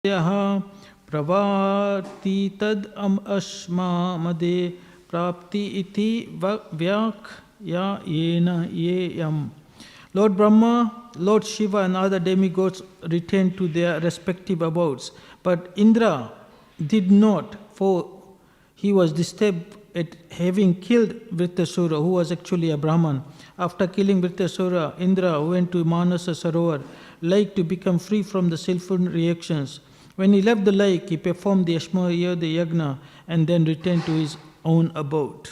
yaha pravati tad ashma made prapti iti vyakya yena yeyam. Lord Brahma, Lord Shiva and other demigods returned to their respective abodes. But Indra did not, for he was disturbed at having killed Vritrasura, who was actually a Brahman. After killing Vritrasura, Indra went to Manasa Sarovar, lake, to become free from the sinful reactions. When he left the lake, he performed the Ashmaya, the Yagna, and then returned to his own abode.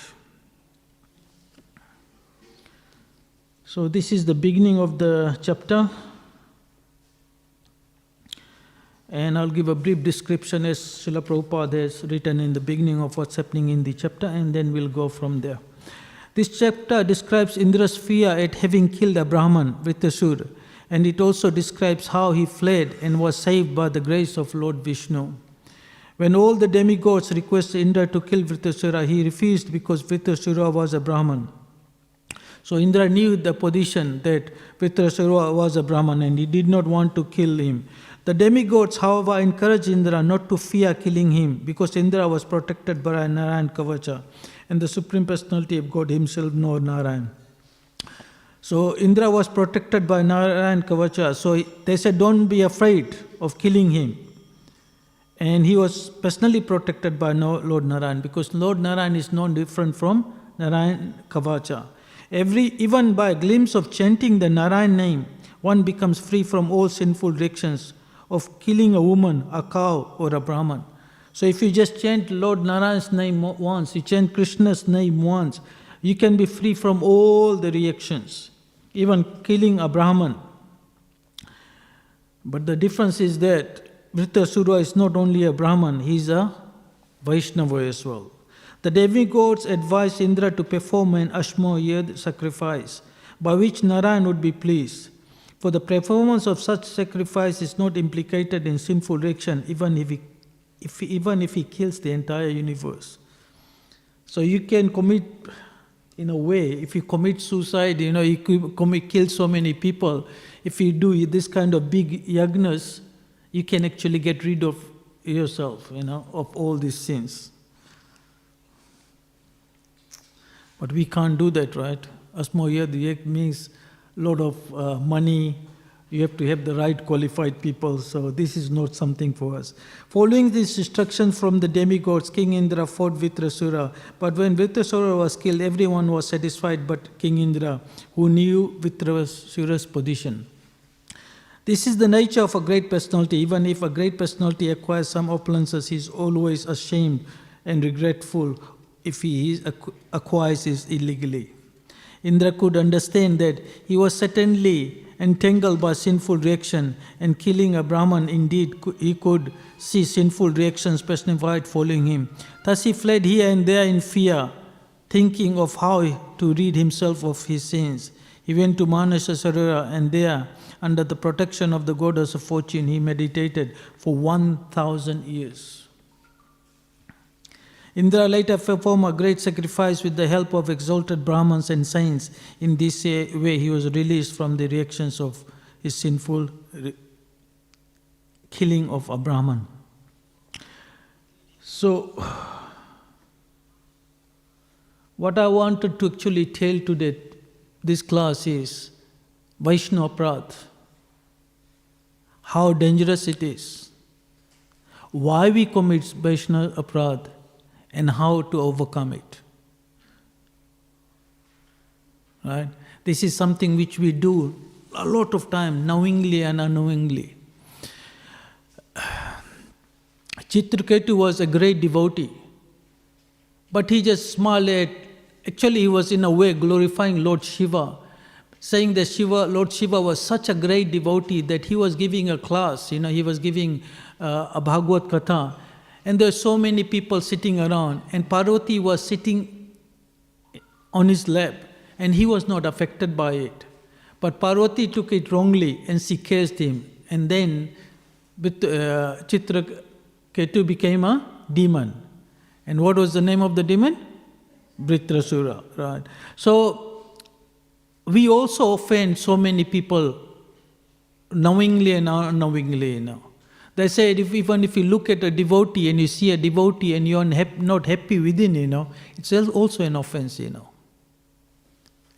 So this is the beginning of the chapter. And I'll give a brief description as Srila Prabhupada has written in the beginning of what's happening in the chapter, and then we'll go from there. This chapter describes Indra's fear at having killed a Brahman, Vritrasura, and it also describes how he fled and was saved by the grace of Lord Vishnu. When all the demigods requested Indra to kill Vritrasura, he refused because Vritrasura was a Brahman. So Indra knew the position that Vritrasura was a Brahman and he did not want to kill him. The demigods, however, encouraged Indra not to fear killing him because Indra was protected by Narayan Kavacha and the Supreme Personality of God himself, Lord Narayan. So Indra was protected by Narayan Kavacha. So they said, don't be afraid of killing him. And he was personally protected by Lord Narayan because Lord Narayan is no different from Narayan Kavacha. Even by a glimpse of chanting the Narayan name, one becomes free from all sinful reactions of killing a woman, a cow, or a Brahman. So if you just chant Lord Narayan's name once, you chant Krishna's name once, you can be free from all the reactions, even killing a Brahman. But the difference is that Vritrasura is not only a Brahman, he is a Vaishnava as well. The demigods advised Indra to perform an Ashma sacrifice, by which Narayan would be pleased. For the performance of such sacrifice is not implicated in sinful reaction, even if he kills the entire universe. So you can commit, in a way, if you commit suicide, you could kill so many people. If you do this kind of big yagnas, you can actually get rid of yourself, of all these sins. But we can't do that, right? Ashma means a lot of money. You have to have the right qualified people. So this is not something for us. Following this instruction from the demigods, King Indra fought Vritrasura. But when Vritrasura was killed, everyone was satisfied but King Indra, who knew Vritrasura's position. This is the nature of a great personality. Even if a great personality acquires some opulences, he is always ashamed and regretful if he acquires it illegally. Indra could understand that he was certainly entangled by sinful reaction, and killing a Brahman, indeed, he could see sinful reactions personified following him. Thus he fled here and there in fear, thinking of how to rid himself of his sins. He went to Manasa Sarovar, and there, under the protection of the goddess of fortune, he meditated for 1,000 years. Indra later performed a great sacrifice with the help of exalted Brahmins and saints. In this way, he was released from the reactions of his sinful killing of a Brahman. So, what I wanted to actually tell today, this class, is Vaishnava Aparadha. How dangerous it is. Why we commit Vaishnava Aparadha, and how to overcome it. Right? This is something which we do a lot of time, knowingly and unknowingly. Chitraketu was a great devotee, but he just smiled at, actually he was in a way glorifying Lord Shiva, saying that Lord Shiva was such a great devotee that he was giving a class, he was giving a Bhagavad Katha. And there were so many people sitting around, and Parvati was sitting on his lap, and he was not affected by it. But Parvati took it wrongly, and she cursed him. And then Chitraketu became a demon. And what was the name of the demon? Vritrasura, right? So, we also offend so many people knowingly and unknowingly, They said even if you look at a devotee and you see a devotee and you're not happy within, it's also an offense,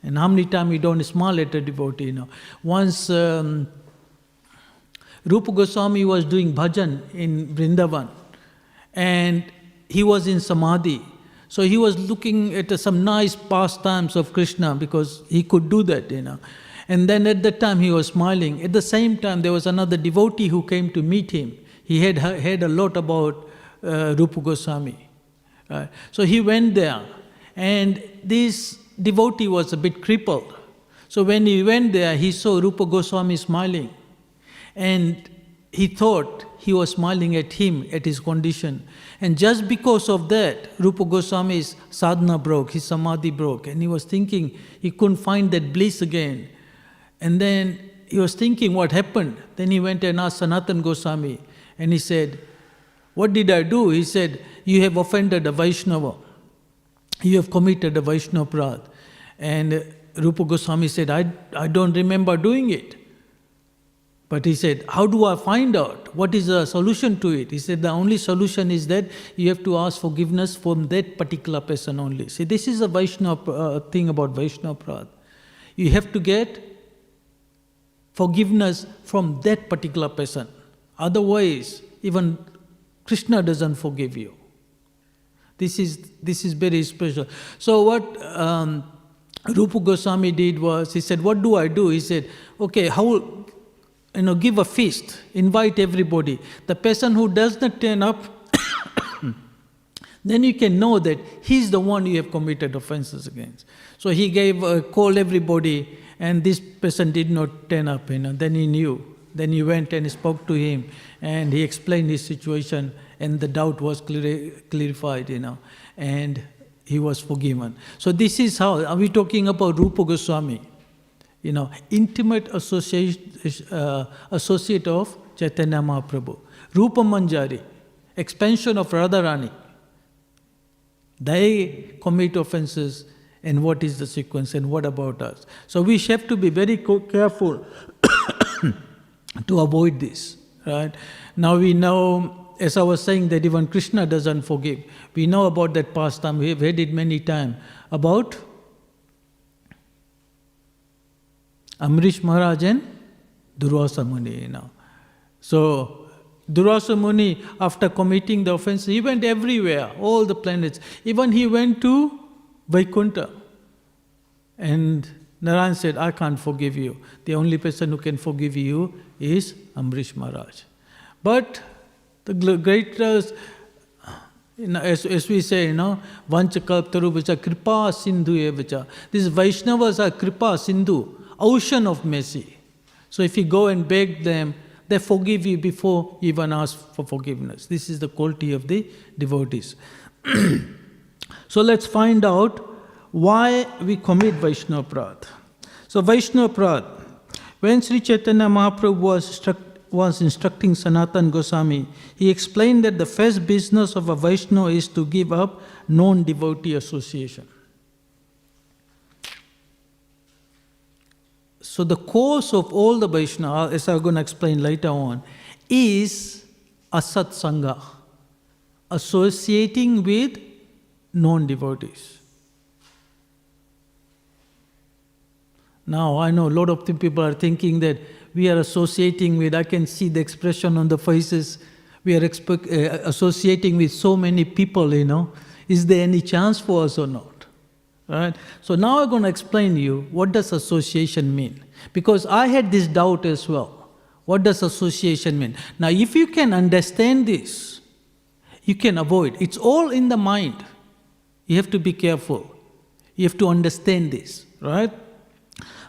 And how many times you don't smile at a devotee, Once Rupa Goswami was doing bhajan in Vrindavan and he was in samadhi. So he was looking at some nice pastimes of Krishna because he could do that, And then at that time he was smiling. At the same time there was another devotee who came to meet him. He had heard a lot about Rupa Goswami. So he went there and this devotee was a bit crippled. So when he went there, he saw Rupa Goswami smiling. And he thought he was smiling at him, at his condition. And just because of that, Rupa Goswami's sadhana broke, his samadhi broke. And he was thinking he couldn't find that bliss again. And then he was thinking what happened. Then he went and asked Sanatana Goswami. And he said, what did I do? He said, you have offended a Vaishnava. You have committed a Vaishnava Prad. And Rupa Goswami said, I don't remember doing it. But he said, how do I find out? What is the solution to it? He said, the only solution is that you have to ask forgiveness from that particular person only. See, this is a Vaishnava thing about Vaishnava Prad. You have to get forgiveness from that particular person. Otherwise, even Krishna doesn't forgive you. This is very special. So what Rupa Goswami did was, he said, what do I do? He said, okay, how... give a feast, invite everybody. The person who does not turn up, then you can know that he's the one you have committed offenses against. So he called everybody, and this person did not turn up. Then he knew. Then he went and spoke to him, and he explained his situation, and the doubt was clarified. And he was forgiven. So this is how. Are we talking about Rupa Goswami? Intimate associate of Chaitanya Mahaprabhu. Rupa Manjari, expansion of Radharani. They commit offenses, and what is the sequence, and what about us? So we have to be very careful to avoid this. Right? Now we know, as I was saying, that even Krishna doesn't forgive. We know about that pastime, we have heard it many times, about Amrish Maharaj and Durvasa Muni. So Durvasa Muni, after committing the offense, he went everywhere, all the planets. Even he went to Vaikuntha. And Narayan said, I can't forgive you. The only person who can forgive you is Amrish Maharaj. But the greatest, as we say, Vancha Kalptaru Vacha Kripa Sindhu Evacha. These Vaishnavas are Kripa Sindhu, ocean of mercy. So if you go and beg them, they forgive you before you even ask for forgiveness. This is the quality of the devotees. So let's find out why we commit Vaishnava Prad. So Vaishnava Prad, when Sri Chaitanya Mahaprabhu was instructing Sanatana Goswami, he explained that the first business of a Vaishnava is to give up non-devotee association. So the cause of all the Vaishnava, as I'm going to explain later on, is asat sangha, associating with non-devotees. Now I know a lot of people are thinking that we are associating with, I can see the expression on the faces, we are associating with so many people, Is there any chance for us or not? Right? So now I'm going to explain to you what does association mean. Because I had this doubt as well. What does association mean? Now if you can understand this, you can avoid. It's all in the mind. You have to be careful. You have to understand this. Right?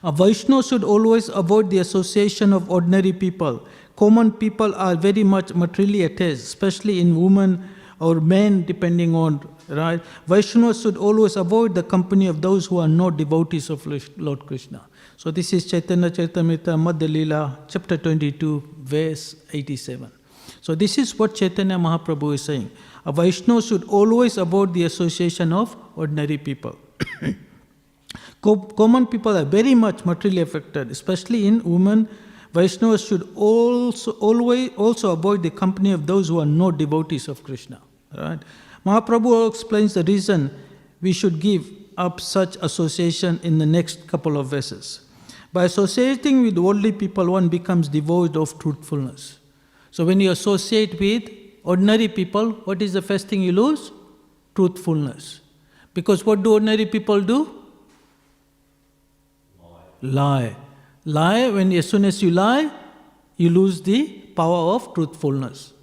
A Vaishnava should always avoid the association of ordinary people. Common people are very much materially attached, especially in women or men, depending on, right? Vaishnavas should always avoid the company of those who are not devotees of Lord Krishna. So this is Chaitanya Charitamrita Madhya Leela, chapter 22, verse 87. So this is what Chaitanya Mahaprabhu is saying. A Vaishnava should always avoid the association of ordinary people. Common people are very much materially affected, especially in women, Vaishnavas should also avoid the company of those who are not devotees of Krishna. Right? Mahaprabhu explains the reason we should give up such association in the next couple of verses. By associating with worldly people, one becomes devoid of truthfulness. So when you associate with ordinary people, what is the first thing you lose? Truthfulness. Because what do ordinary people do? Lie. As soon as you lie, you lose the power of truthfulness.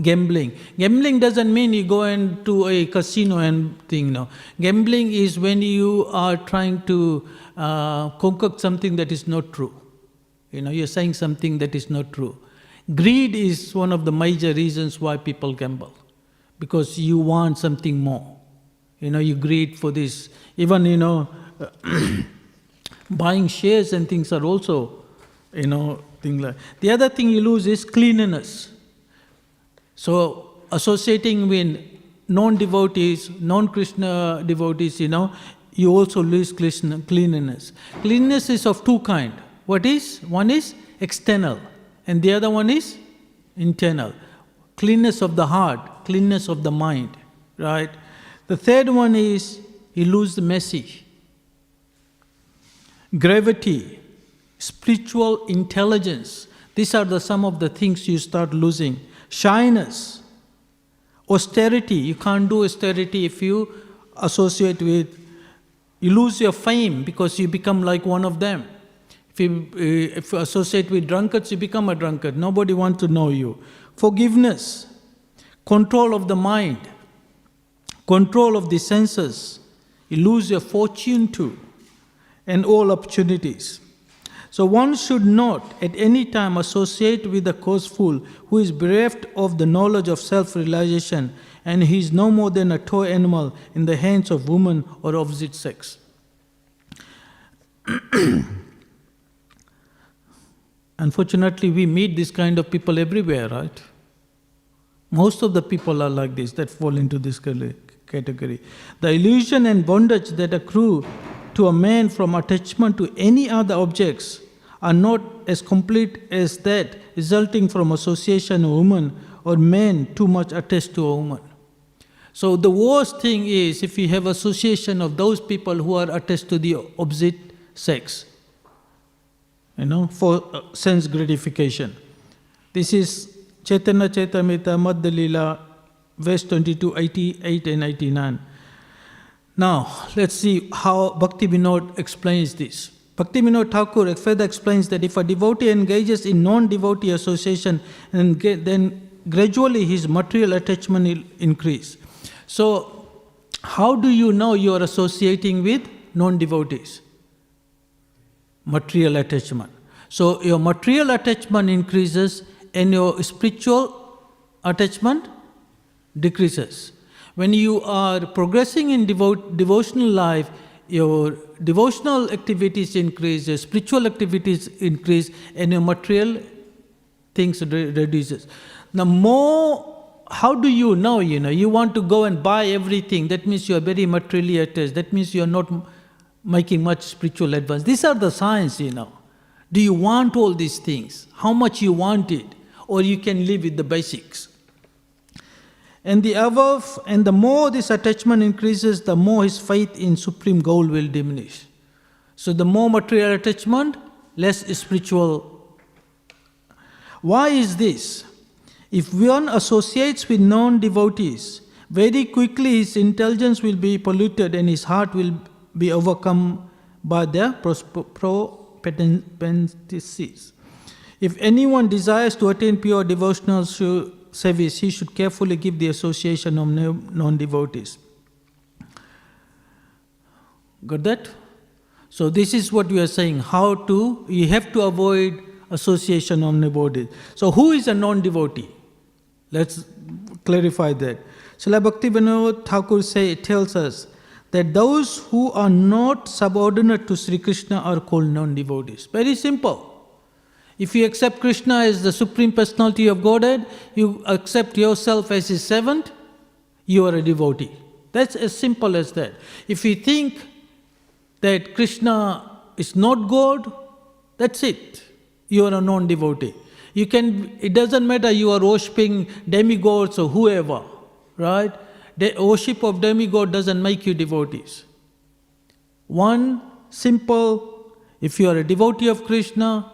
Gambling. Gambling doesn't mean you go into a casino and thing. No. Gambling is when you are trying to concoct something that is not true. You're saying something that is not true. Greed is one of the major reasons why people gamble. Because you want something more. You greed for this. Even, buying shares and things are also, thing like. The other thing you lose is cleanliness. So, associating with non-devotees, non-Krishna devotees, you also lose cleanliness. Cleanliness is of two kinds. What is? One is external, and the other one is internal. Cleanness of the heart, cleanness of the mind, right? The third one is you lose the message. Gravity, spiritual intelligence. These are some of the things you start losing. Shyness, austerity. You can't do austerity if you associate with. You lose your fame because you become like one of them. If you associate with drunkards, you become a drunkard. Nobody wants to know you. Forgiveness, control of the mind, control of the senses. You lose your fortune too, and all opportunities. So one should not at any time associate with a coarse-fool who is bereft of the knowledge of self-realization, and he is no more than a toy animal in the hands of women or opposite sex. Unfortunately, we meet this kind of people everywhere, right? Most of the people are like this, that fall into this category. The illusion and bondage that accrue to a man from attachment to any other objects are not as complete as that resulting from association of women or men too much attached to a woman. So the worst thing is if you have association of those people who are attached to the opposite sex, for sense gratification. This is Chaitanya Chaitamrita Madhya Leela, verse 22, 88 and 89. Now, let's see how Bhaktivedanta explains this. Bhaktivedanta Thakur further explains that if a devotee engages in non-devotee association, then gradually his material attachment will increase. So, how do you know you are associating with non-devotees? Material attachment. So, your material attachment increases and your spiritual attachment decreases. When you are progressing in devotional life, your devotional activities increase, your spiritual activities increase, and your material things reduces. The more, how do you know, you want to go and buy everything, that means you are very materially attached, that means you are not making much spiritual advance. These are the signs, Do you want all these things? How much you want it? Or you can live with the basics. And the above, and the more this attachment increases, the more his faith in supreme goal will diminish. So the more material attachment, less spiritual. Why is this? If one associates with non-devotees, very quickly his intelligence will be polluted and his heart will be overcome by their propensities. If anyone desires to attain pure devotional service, he should carefully give the association of non-devotees. Got that? So this is what we are saying, you have to avoid association of devotees. So who is a non-devotee? Let's clarify that. Srila Bhaktivedanta Thakur tells us that those who are not subordinate to Sri Krishna are called non-devotees. Very simple. If you accept Krishna as the Supreme Personality of Godhead, you accept yourself as His servant, you are a devotee. That's as simple as that. If you think that Krishna is not God, that's it. you are a non-devotee. It doesn't matter you are worshipping demigods or whoever, right? The worship of demigod doesn't make you devotees. One simple, if you are a devotee of Krishna,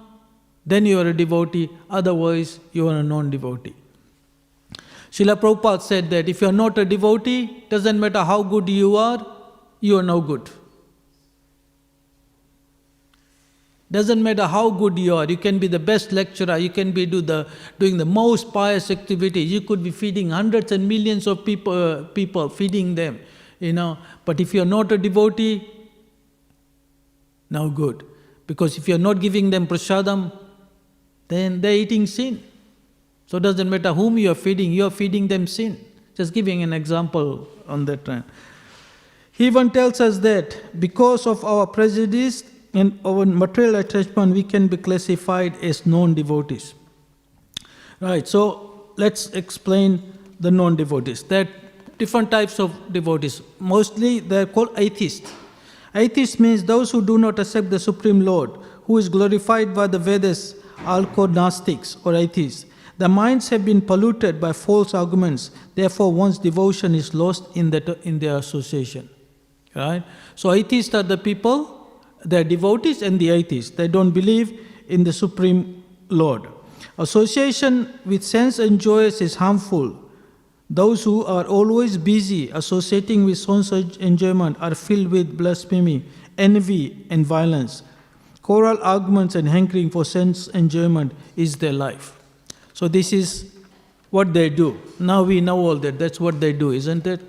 then you are a devotee, otherwise you are a non-devotee. Srila Prabhupada said that if you are not a devotee, doesn't matter how good you are no good. Doesn't matter how good you are, you can be the best lecturer, you can be doing the most pious activities, you could be feeding hundreds and millions of people feeding them, But if you are not a devotee, no good. Because if you are not giving them prasadam, then they are eating sin. So it doesn't matter whom you are feeding them sin. Just giving an example on that trend. He even tells us that because of our prejudice and our material attachment, we can be classified as non-devotees. Right, so let's explain the non-devotees. There are different types of devotees. Mostly they are called atheists. Atheists means those who do not accept the Supreme Lord, who is glorified by the Vedas, are called Gnostics or atheists. Their minds have been polluted by false arguments, therefore one's devotion is lost in their association. Right? So atheists are the people, they are devotees and the atheists. They don't believe in the Supreme Lord. Association with sense enjoyers is harmful. Those who are always busy associating with sense enjoyment are filled with blasphemy, envy and violence. Quarrel, arguments and hankering for sense enjoyment is their life. So this is what they do. Now we know all that. That's what they do, isn't it?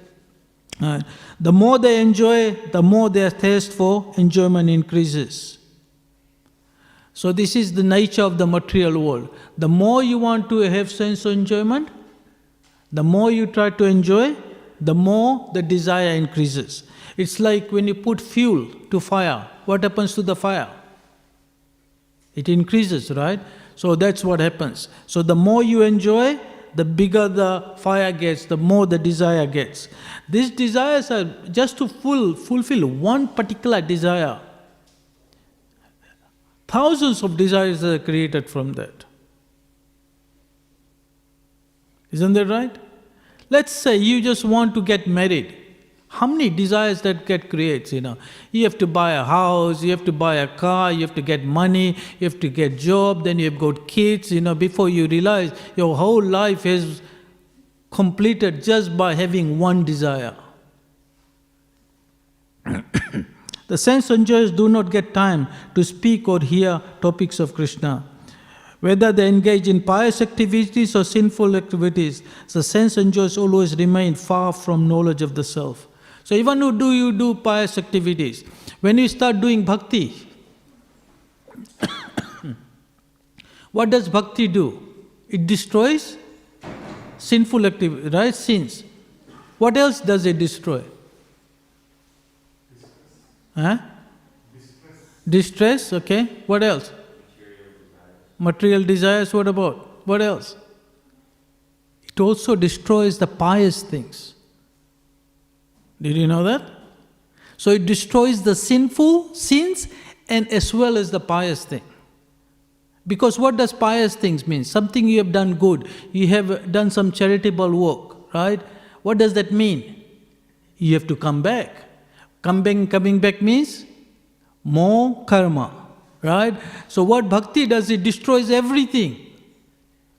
The more they enjoy, the more their thirst for enjoyment increases. So this is the nature of the material world. The more you want to have sense enjoyment, the more you try to enjoy, the more the desire increases. It's like when you put fuel to fire, what happens to the fire? It increases, right? So that's what happens. So the more you enjoy, the bigger the fire gets, the more the desire gets. These desires are just to fulfill one particular desire. Thousands of desires are created from that. Isn't that right? Let's say you just want to get married. How many desires that get creates, You have to buy a house, you have to buy a car, you have to get money, you have to get job, then you've got kids, before you realize your whole life is completed just by having one desire. The sense enjoyers do not get time to speak or hear topics of Krishna. Whether they engage in pious activities or sinful activities, the sense enjoyers always remain far from knowledge of the self. So even you do pious activities, when you start doing bhakti, what does bhakti do? It destroys sinful activities, right? Sins. What else does it destroy? Distress, okay. What else? Material desires, what about? What else? It also destroys the pious things. Did you know that? So it destroys the sinful sins and as well as the pious thing. Because what does pious things mean? Something you have done good. You have done some charitable work, right? What does that mean? You have to come back. Coming back means more karma. Right? So what bhakti does, it destroys everything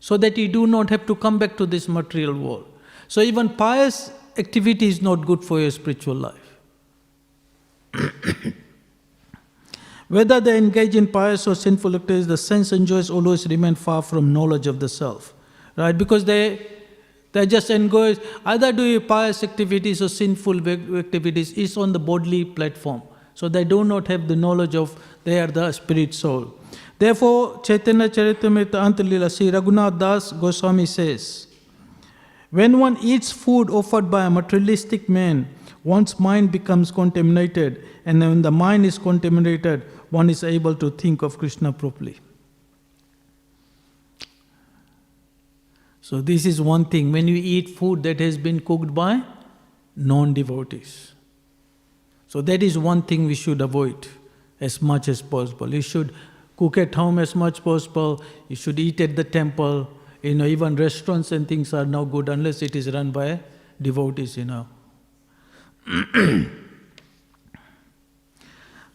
so that you do not have to come back to this material world. So even pious activity is not good for your spiritual life. Whether they engage in pious or sinful activities, the sense enjoyers always remain far from knowledge of the self. Right? Because they just engage, either do pious activities or sinful activities, is on the bodily platform. So they do not have the knowledge of they are the spirit soul. Therefore, Chaitanya Charitamrita Antalila, Sri Raghunath Das Goswami says, when one eats food offered by a materialistic man, one's mind becomes contaminated, and when the mind is contaminated, one is able to think of Krishna properly. So this is one thing, when you eat food that has been cooked by non-devotees. So that is one thing we should avoid as much as possible. You should cook at home as much possible. You should eat at the temple. Even restaurants and things are no good unless it is run by devotees,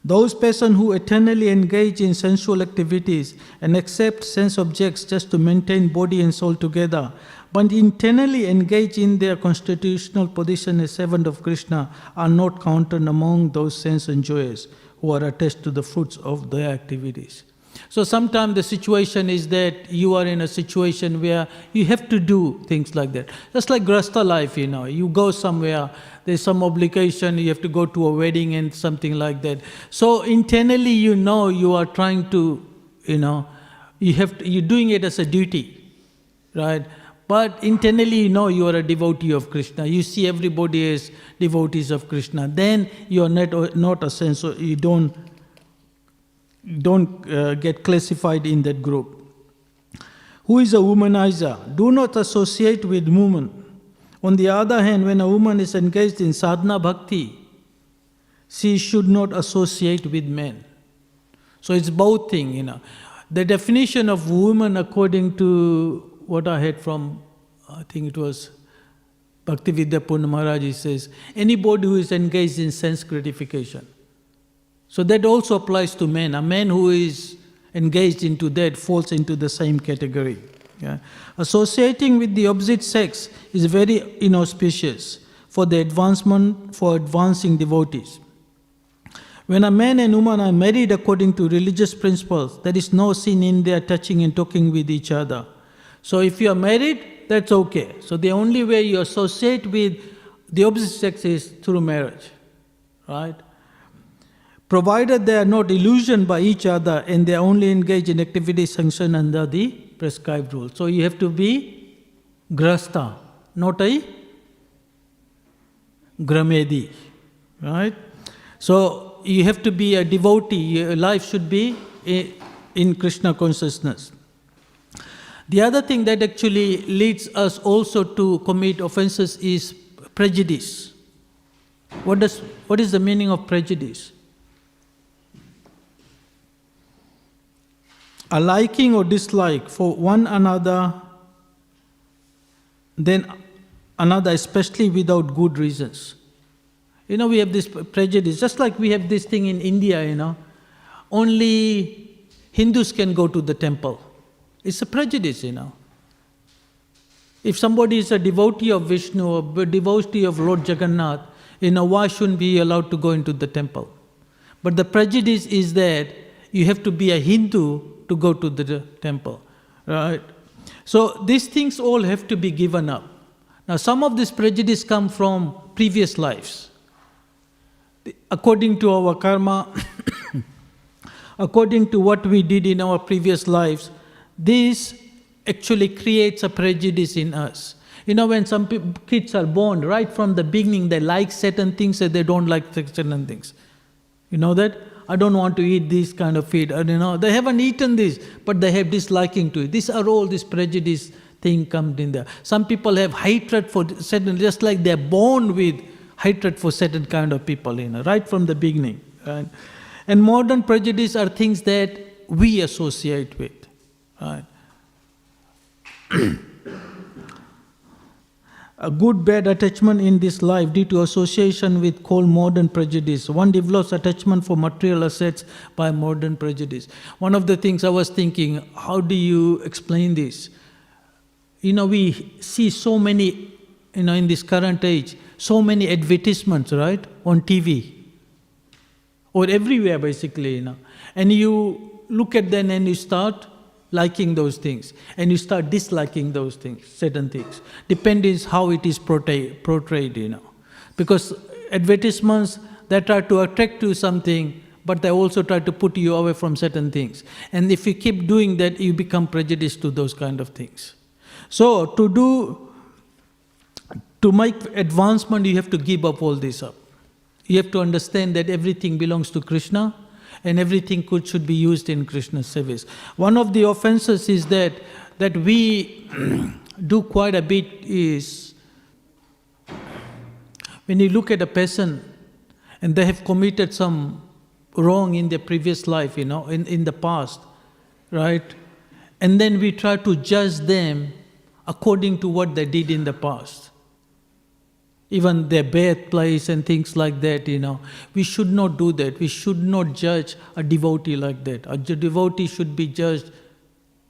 Those persons who eternally engage in sensual activities and accept sense objects just to maintain body and soul together, but internally engage in their constitutional position as servant of Krishna, are not counted among those sense enjoyers who are attached to the fruits of their activities. So sometimes the situation is that you are in a situation where you have to do things like that. Just like Grasta life, you go somewhere, there's some obligation, you have to go to a wedding and something like that. So internally you are trying to, you're doing it as a duty, right? But internally you are a devotee of Krishna. You see everybody as devotees of Krishna. Then you are not a sense, so you don't get classified in that group. Who is a womanizer? Do not associate with women. On the other hand, when a woman is engaged in sadhana bhakti, she should not associate with men. So it's both things, The definition of woman, according to what I heard from, I think it was Bhaktivedanta Maharaj, he says, anybody who is engaged in sense gratification. So that also applies to men. A man who is engaged into that falls into the same category. Yeah. Associating with the opposite sex is very inauspicious for advancing devotees. When a man and woman are married according to religious principles, there is no sin in their touching and talking with each other. So if you are married, that's okay. So the only way you associate with the opposite sex is through marriage, right? Provided they are not illusioned by each other and they only engage in activities sanctioned under the prescribed rules. So you have to be grasta, not a gramedi, right? So you have to be a devotee. Your life should be in Krishna consciousness. The other thing that actually leads us also to commit offenses is prejudice. What is the meaning of prejudice? A liking or dislike for one another, then another, especially without good reasons. We have this prejudice, just like we have this thing in India, only Hindus can go to the temple. It's a prejudice, If somebody is a devotee of Vishnu or a devotee of Lord Jagannath, why shouldn't be allowed to go into the temple? But the prejudice is that you have to be a Hindu to go to the temple, right? So these things all have to be given up. Now some of this prejudice come from previous lives. According to our karma, according to what we did in our previous lives, this actually creates a prejudice in us. When some kids are born, right from the beginning, they like certain things and they don't like certain things. You know that? I don't want to eat this kind of food. They haven't eaten this, but they have disliking to it. These are all this prejudice thing comes in there. Some people have hatred for certain, just like they're born with hatred for certain kind of people, right from the beginning. Right? And modern prejudice are things that we associate with. Right? A good bad attachment in this life due to association with called modern prejudice. One develops attachment for material assets by modern prejudice. One of the things I was thinking, how do you explain this? We see so many, in this current age, so many advertisements, right, on TV or everywhere basically, and you look at them and you start liking those things, and you start disliking those things, certain things. Depends how it is portrayed, Because advertisements, they try to attract you something, but they also try to put you away from certain things. And if you keep doing that, you become prejudiced to those kind of things. So to make advancement, you have to give up all this up. You have to understand that everything belongs to Krishna, and everything should be used in Krishna's service. One of the offenses is that we do quite a bit is, when you look at a person and they have committed some wrong in their previous life, in the past, right? And then we try to judge them according to what they did in the past. Even their birthplace and things like that, We should not do that. We should not judge a devotee like that. A devotee should be judged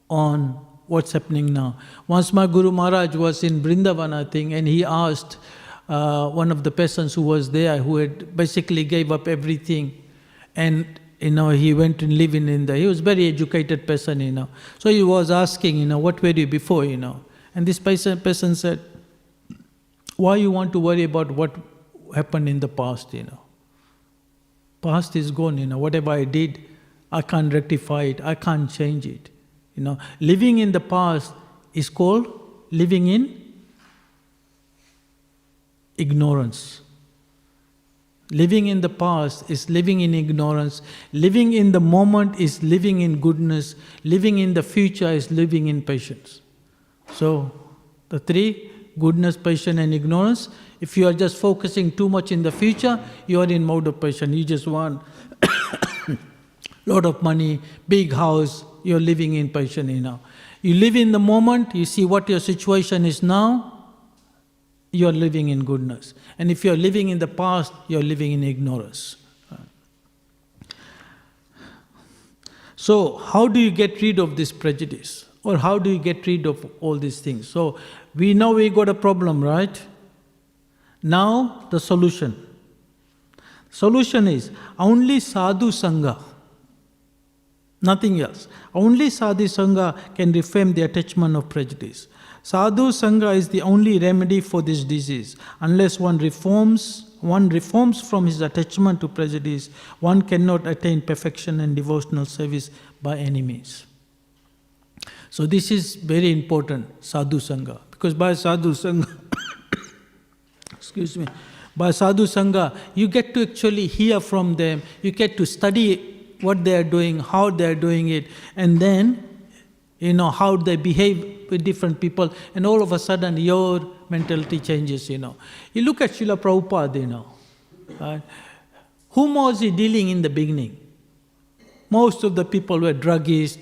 on what's happening now. Once my Guru Maharaj was in Vrindavan, I think, and he asked one of the peasants who was there, who had basically gave up everything, and he went and living in he was very educated person, So he was asking, what were you before, And this person said, why you want to worry about what happened in the past, Past is gone, Whatever I did, I can't rectify it, I can't change it. Living in the past is called living in ignorance. Living in the past is living in ignorance. Living in the moment is living in goodness. Living in the future is living in patience. So, the three, goodness, patience and ignorance. If you are just focusing too much in the future, you are in mode of patience. You just want lot of money, big house, you're living in patience, You live in the moment, you see what your situation is now, you're living in goodness. And if you're living in the past, you're living in ignorance. So, how do you get rid of this prejudice? Or how do you get rid of all these things? So, we know we got a problem, right? Now, the solution. Solution is only sadhu sangha. Nothing else. Only sadhu sangha can reframe the attachment of prejudice. Sadhu sangha is the only remedy for this disease. Unless one reforms from his attachment to prejudice, one cannot attain perfection and devotional service by any means. So this is very important, sadhu sangha. Because by sadhu sangha, by sadhu sangha, you get to actually hear from them, you get to study what they are doing, how they are doing it, and then, how they behave with different people, and all of a sudden your mentality changes, You look at Srila Prabhupada, right? Whom was he dealing in the beginning? Most of the people were druggists,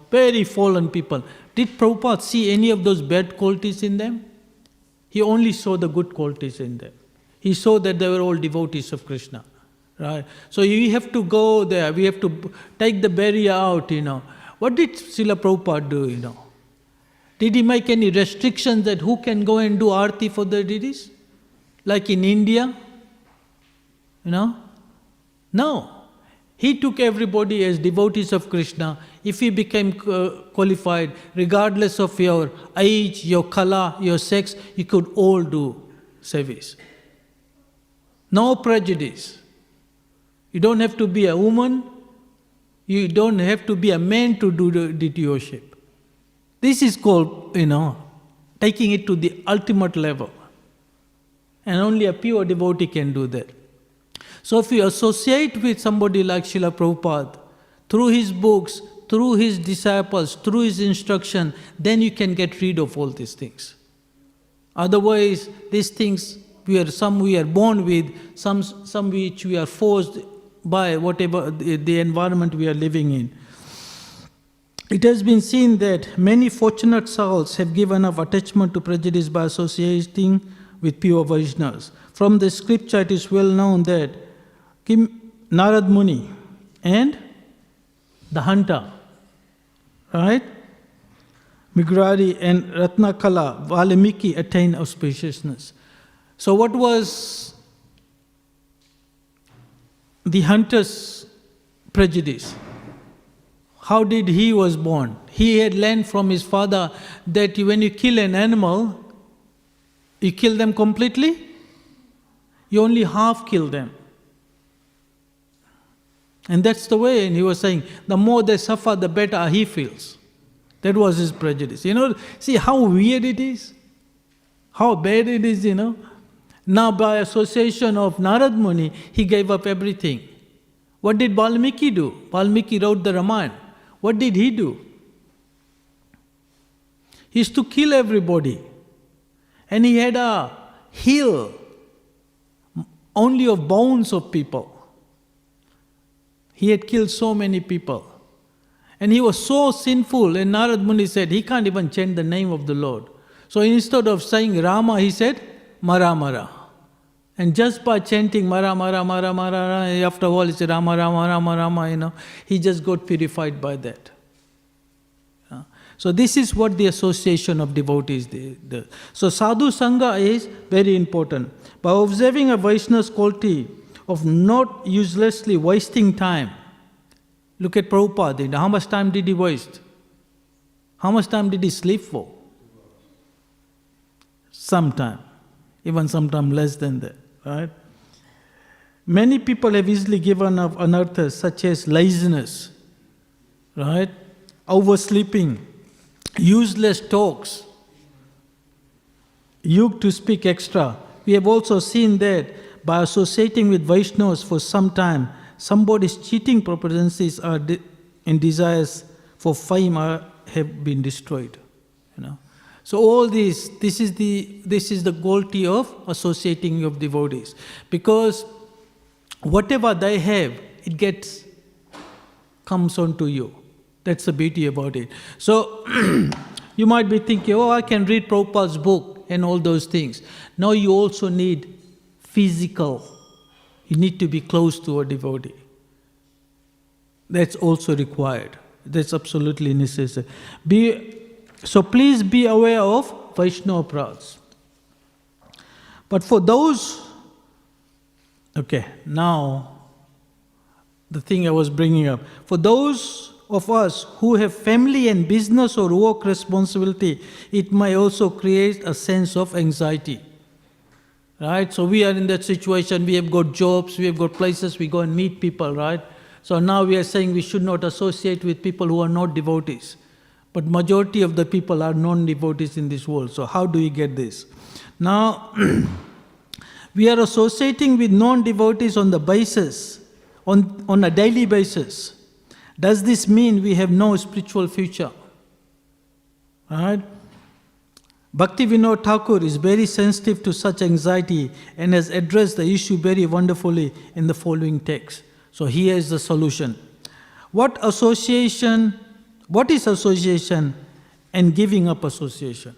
very fallen people. Did Prabhupada see any of those bad qualities in them? He only saw the good qualities in them. He saw that they were all devotees of Krishna. Right? So we have to go there, we have to take the barrier out, What did Srila Prabhupada do, Did he make any restrictions that who can go and do arti for the deities? Like in India? No. He took everybody as devotees of Krishna. If he became qualified, regardless of your age, your color, your sex, you could all do service. No prejudice. You don't have to be a woman, you don't have to be a man to do the deity worship. This is called, taking it to the ultimate level. And only a pure devotee can do that. So if you associate with somebody like Srila Prabhupada, through his books, through his disciples, through his instruction, then you can get rid of all these things. Otherwise, these things, some we are born with, some which we are forced by whatever the environment we are living in. It has been seen that many fortunate souls have given up attachment to prejudice by associating with pure Vaishnavas. From the scripture it is well known that Narad Muni and the hunter, right? Migrari and Ratnakala, Valmiki attained auspiciousness. So what was the hunter's prejudice? How did he was born? He had learned from his father that when you kill an animal, you kill them completely, you only half kill them. And that's the way, and he was saying, the more they suffer, the better he feels. That was his prejudice. See how weird it is? How bad it is, Now by association of Narad Muni, he gave up everything. What did Valmiki do? Valmiki wrote the Ramayana. What did he do? He used to kill everybody. And he had a hill only of bones of people. He had killed so many people. And he was so sinful, and Narad Muni said he can't even chant the name of the Lord. So instead of saying Rama, he said Mara Mara. And just by chanting Mara Mara Mara Mara, after all he said Rama Rama Rama Rama, he just got purified by that. So this is what the association of devotees do. So sadhu sangha is very important. By observing a Vaishnava's quality of not uselessly wasting time. Look at Prabhupada. How much time did he waste? How much time did he sleep for? Some time. Even sometime less than that. Right? Many people have easily given up anarthas such as laziness, right? Oversleeping, useless talks, yug to speak extra. We have also seen that by associating with Vaishnavas for some time, somebody's cheating propensities and desires for fame have been destroyed. So all this is the quality of associating of devotees. Because whatever they have, it comes onto you. That's the beauty about it. So you might be thinking, I can read Prabhupada's book and all those things. Now you also need physical. You need to be close to a devotee. That's also required. That's absolutely necessary. So please be aware of Vaishnava prats. But for those, now the thing I was bringing up. For those of us who have family and business or work responsibility, it may also create a sense of anxiety. Right? So we are in that situation, we have got jobs, we have got places, we go and meet people, right? So now we are saying we should not associate with people who are not devotees. But majority of the people are non-devotees in this world. So how do we get this? Now, we are associating with non-devotees on the basis, on a daily basis. Does this mean we have no spiritual future? Right? Bhaktivedanta Thakur is very sensitive to such anxiety and has addressed the issue very wonderfully in the following text. So here is the solution. What is association and giving up association?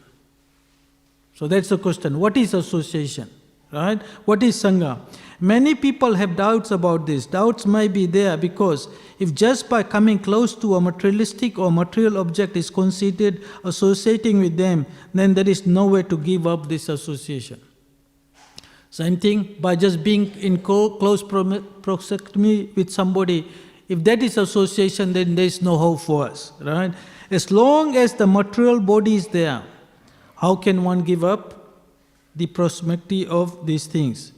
So that's the question. What is association? Right? What is Sangha? Many people have doubts about this. Doubts may be there because if just by coming close to a materialistic or material object is considered associating with them, then there is no way to give up this association. Same thing, by just being in close proximity with somebody, if that is association, then there is no hope for us, right? As long as the material body is there, how can one give up the proximity of these things?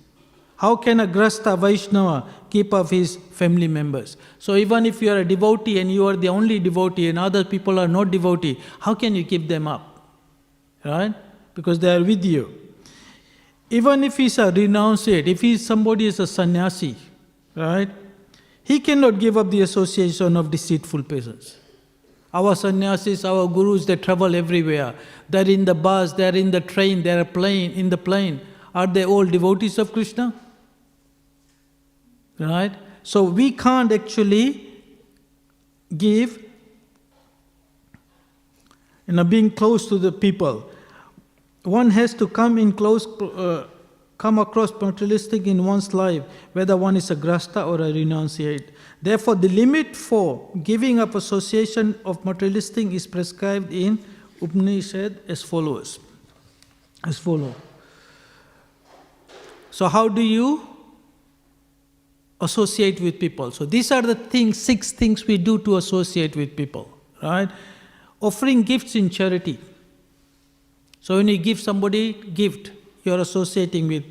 How can a Grasta Vaishnava keep up his family members? So even if you are a devotee and you are the only devotee and other people are not devotee, how can you keep them up? Right? Because they are with you. Even if he is a renunciate, if somebody is a sannyasi, right? He cannot give up the association of deceitful persons. Our sannyasis, our gurus, they travel everywhere. They're in the bus, they're in the train, they're in the plane. Are they all devotees of Krishna? Right? So we can't actually give, being close to the people. One has to come across materialistic in one's life, whether one is a grasta or a renunciate. Therefore, the limit for giving up association of materialistic is prescribed in Upanishad as follows. So how do you associate with people? So these are the 6 things we do to associate with people, right? Offering gifts in charity. So when you give somebody gift, you are associating with.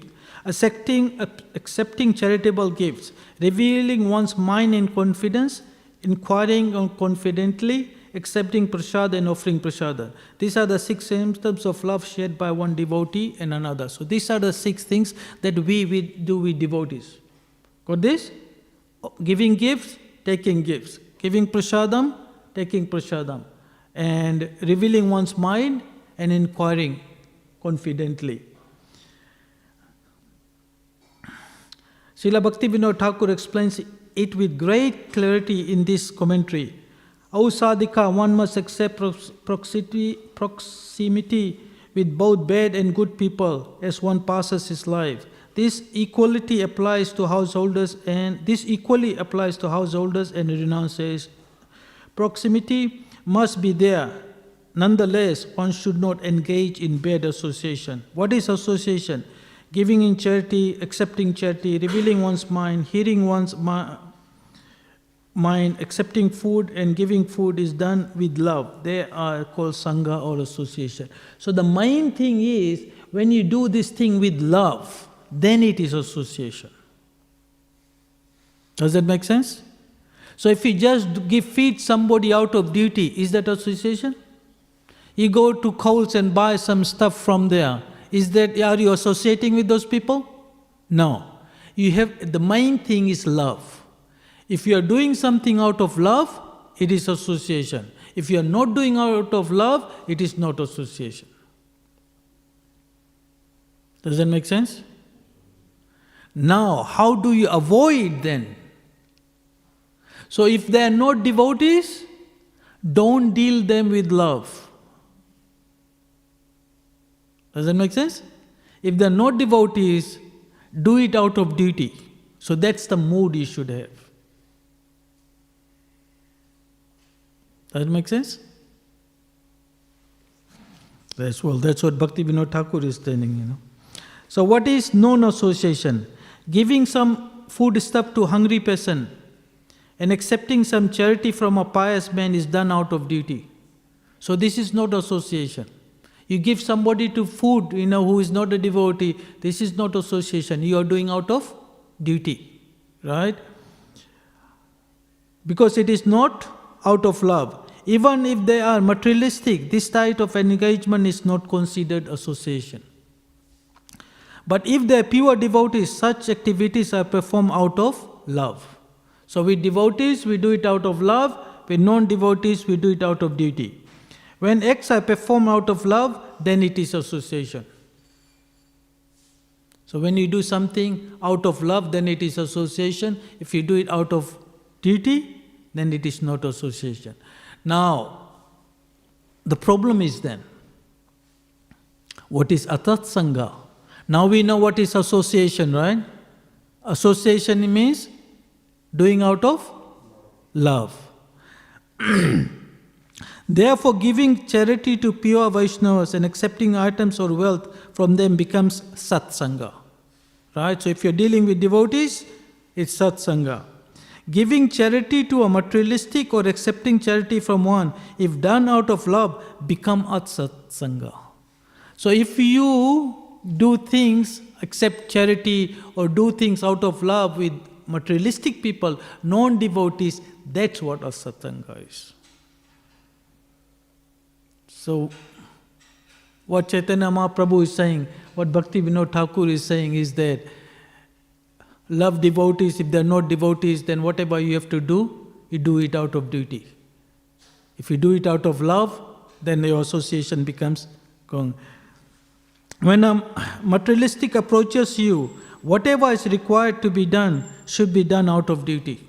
Accepting charitable gifts, revealing one's mind in confidence, inquiring confidently, accepting prasad and offering prasada. These are the 6 symptoms of love shared by one devotee and another. So these are the 6 things that we do with devotees. Got this? Giving gifts, taking gifts. Giving prasadam, taking prasadam. And revealing one's mind and inquiring confidently. Srila Bhaktivedanta Thakur explains it with great clarity in this commentary. Sadhika, one must accept proximity with both bad and good people as one passes his life. This equally applies to householders and renunciates. Proximity must be there. Nonetheless, one should not engage in bad association. What is association? Giving in charity, accepting charity, revealing one's mind, hearing one's mind, accepting food and giving food is done with love. They are called Sangha or association. So the main thing is, when you do this thing with love, then it is association. Does that make sense? So if you just feed somebody out of duty, is that association? You go to Coles and buy some stuff from there. Are you associating with those people? No. The main thing is love. If you are doing something out of love, it is association. If you are not doing out of love, it is not association. Does that make sense? Now, how do you avoid then? So if they are not devotees, don't deal them with love. Does that make sense? If they are not devotees, do it out of duty. So that's the mood you should have. Does that make sense? That's what Bhaktivedanta Thakur is telling, So what is non-association? Giving some food stuff to a hungry person and accepting some charity from a pious man is done out of duty. So this is not association. You give somebody to food, who is not a devotee, this is not association. You are doing out of duty, right? Because it is not out of love. Even if they are materialistic, this type of engagement is not considered association. But if they are pure devotees, such activities are performed out of love. So with devotees, we do it out of love. With non-devotees, we do it out of duty. When acts are performed out of love, then it is association. So when you do something out of love, then it is association. If you do it out of duty, then it is not association. Now, the problem is then, what is atat sangha? Now we know what is association, right? Association means doing out of love. Therefore, giving charity to pure Vaishnavas and accepting items or wealth from them becomes satsanga. Right? So if you're dealing with devotees, it's satsanga. Giving charity to a materialistic or accepting charity from one, if done out of love, become atsatsanga. So if you do things, accept charity or do things out of love with materialistic people, non-devotees, that's what asatsanga is. So, what Chaitanya Mahaprabhu is saying, what Bhaktivedanta Thakur is saying is that love devotees. If they are not devotees, then whatever you have to do, you do it out of duty. If you do it out of love, then your association becomes gone. When a materialistic approaches you, whatever is required to be done should be done out of duty.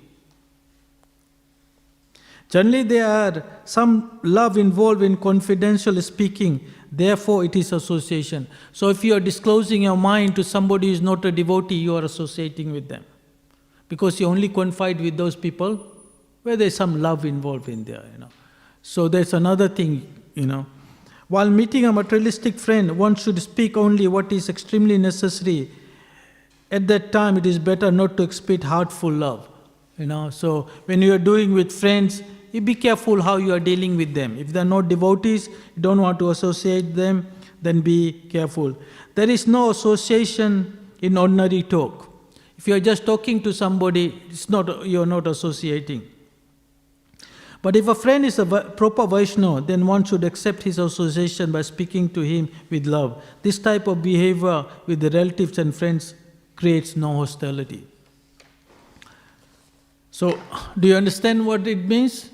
Generally, there are some love involved in confidential speaking, therefore it is association. So if you are disclosing your mind to somebody who is not a devotee, you are associating with them. Because you only confide with those people where there is some love involved in there, So there's another thing, While meeting a materialistic friend, one should speak only what is extremely necessary. At that time, it is better not to express heartful love. So when you are doing with friends, you be careful how you are dealing with them. If they are not devotees, you don't want to associate them, then be careful. There is no association in ordinary talk. If you are just talking to somebody, you are not associating. But if a friend is a proper Vaishnava, then one should accept his association by speaking to him with love. This type of behavior with the relatives and friends creates no hostility. So, do you understand what it means?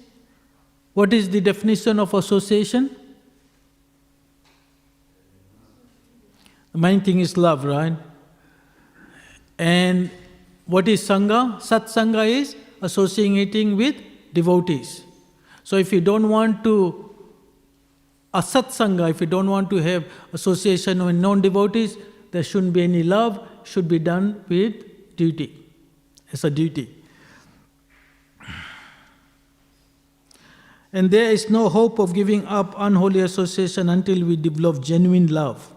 What is the definition of association? The main thing is love, right? And what is Sangha? Satsanga is associating with devotees. So if you don't want to asatsanga, if you don't want to have association with non-devotees, there shouldn't be any love, should be done with duty, as a duty. And there is no hope of giving up unholy association until we develop genuine love.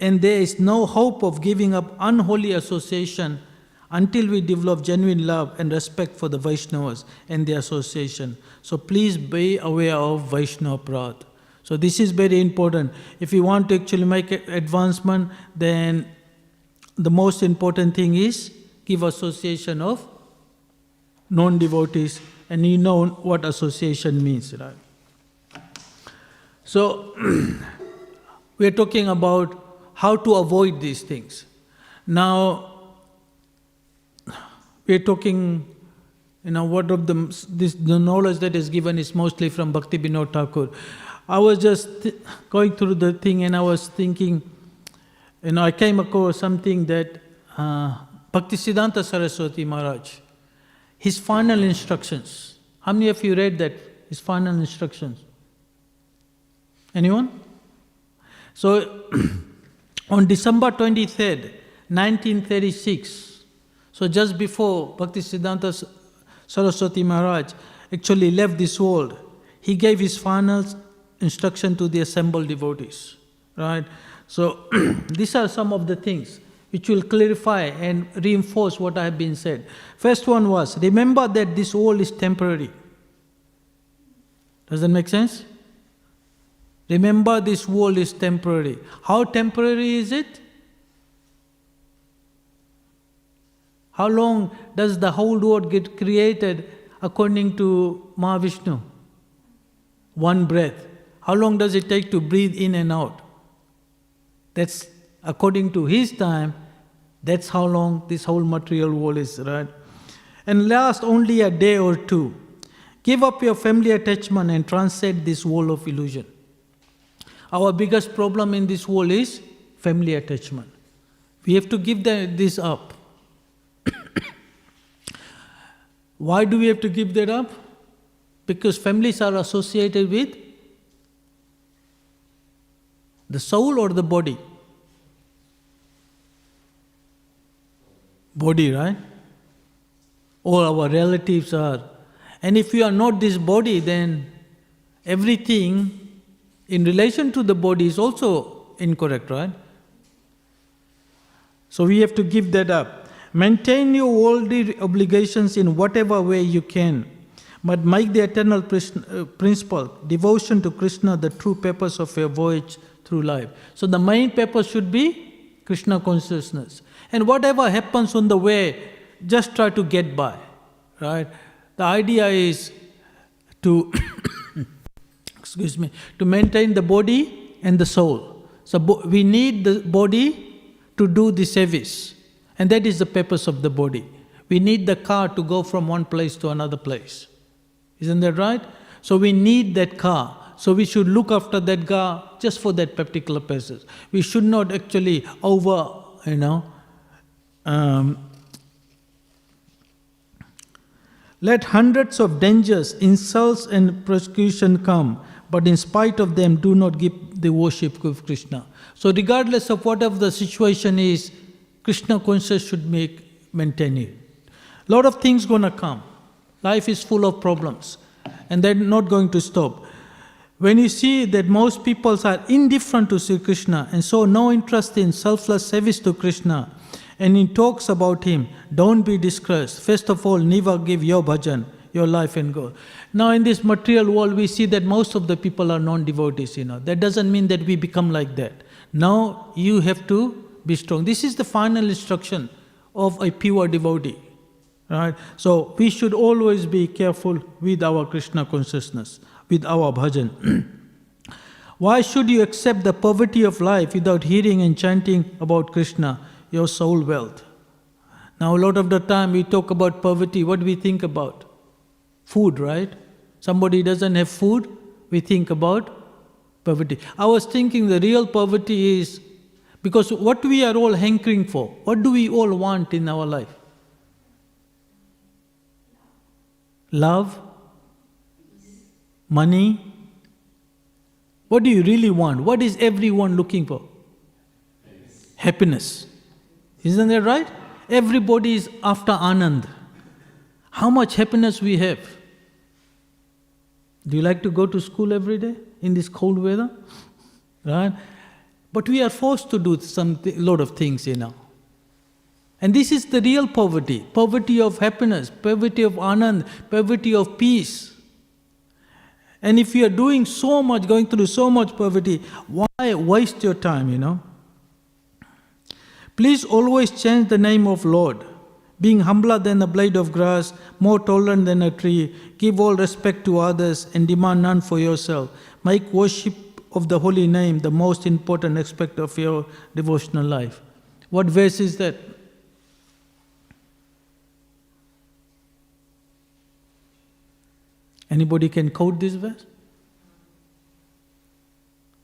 And there is no hope of giving up unholy association until we develop genuine love and respect for the Vaishnavas and their association. So please be aware of Vaishnava Prad. So this is very important. If you want to actually make advancement, then the most important thing is give association of non-devotees, and you know what association means, right? So we are talking about how to avoid these things. Now, we are talking, what of the knowledge that is given is mostly from Bhaktivedanta Thakur. I was just going through the thing and I was thinking, I came across something that Bhaktisiddhanta Saraswati Maharaj, his final instructions. How many of you read that? His final instructions? Anyone? So, on December 23rd, 1936, so just before Bhaktisiddhanta Saraswati Maharaj actually left this world, he gave his final instruction to the assembled devotees, right? So, these are some of the things which will clarify and reinforce what I have been said. First one was, remember that this world is temporary. Does that make sense? Remember this world is temporary. How temporary is it? How long does the whole world get created according to Mahavishnu? One breath. How long does it take to breathe in and out? That's according to his time, that's how long this whole material world is, right? And last only a day or two. Give up your family attachment and transcend this world of illusion. Our biggest problem in this world is family attachment. We have to give this up. Why do we have to give that up? Because families are associated with the soul or the body? Body, right? All our relatives are. And if you are not this body, then everything in relation to the body is also incorrect, right? So we have to give that up. Maintain your worldly obligations in whatever way you can, but make the eternal principle, devotion to Krishna, the true purpose of your voyage through life. So the main purpose should be Krishna consciousness. And whatever happens on the way, just try to get by, right? The idea is to, to maintain the body and the soul. So we need the body to do the service. And that is the purpose of the body. We need the car to go from one place to another place. Isn't that right? So we need that car. So we should look after that car just for that particular purpose. We should not actually let hundreds of dangers, insults and persecution come, but in spite of them, do not give the worship of Krishna. So regardless of whatever the situation is, Krishna consciousness should maintain it. A lot of things gonna come. Life is full of problems, and they're not going to stop. When you see that most people are indifferent to Sri Krishna and show no interest in selfless service to Krishna, and he talks about him, don't be discouraged. First of all, never give your bhajan, your life and go. Now in this material world, we see that most of the people are non-devotees, That doesn't mean that we become like that. Now you have to be strong. This is the final instruction of a pure devotee, right? So we should always be careful with our Krishna consciousness, with our bhajan. Why should you accept the poverty of life without hearing and chanting about Krishna, your soul wealth? Now a lot of the time we talk about poverty, what do we think about? Food, right? Somebody doesn't have food, we think about poverty. I was thinking the real poverty is, because what we are all hankering for, what do we all want in our life? Love, money. What do you really want? What is everyone looking for? Happiness. Isn't that right? Everybody is after Anand. How much happiness we have? Do you like to go to school every day in this cold weather? Right? But we are forced to do a lot of things, And this is the real poverty. Poverty of happiness, poverty of Anand, poverty of peace. And if you are doing so much, going through so much poverty, why waste your time, Please always change the name of Lord. Being humbler than a blade of grass, more tolerant than a tree, give all respect to others and demand none for yourself. Make worship of the holy name the most important aspect of your devotional life. What verse is that? Anybody can quote this verse?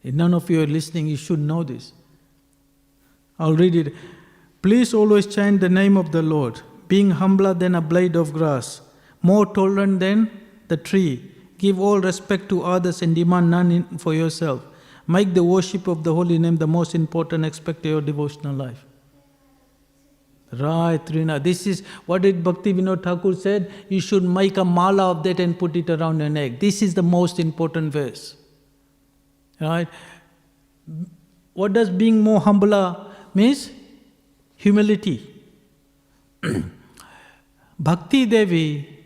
If none of you are listening, you should know this. I'll read it. Please always chant the name of the Lord, being humbler than a blade of grass, more tolerant than the tree. Give all respect to others and demand none for yourself. Make the worship of the holy name the most important aspect of your devotional life. Right, Rina. This is what did Bhaktivedanta Thakur said. You should make a mala of that and put it around your neck. This is the most important verse. Right? What does being more humbler means? Humility. Bhakti Devi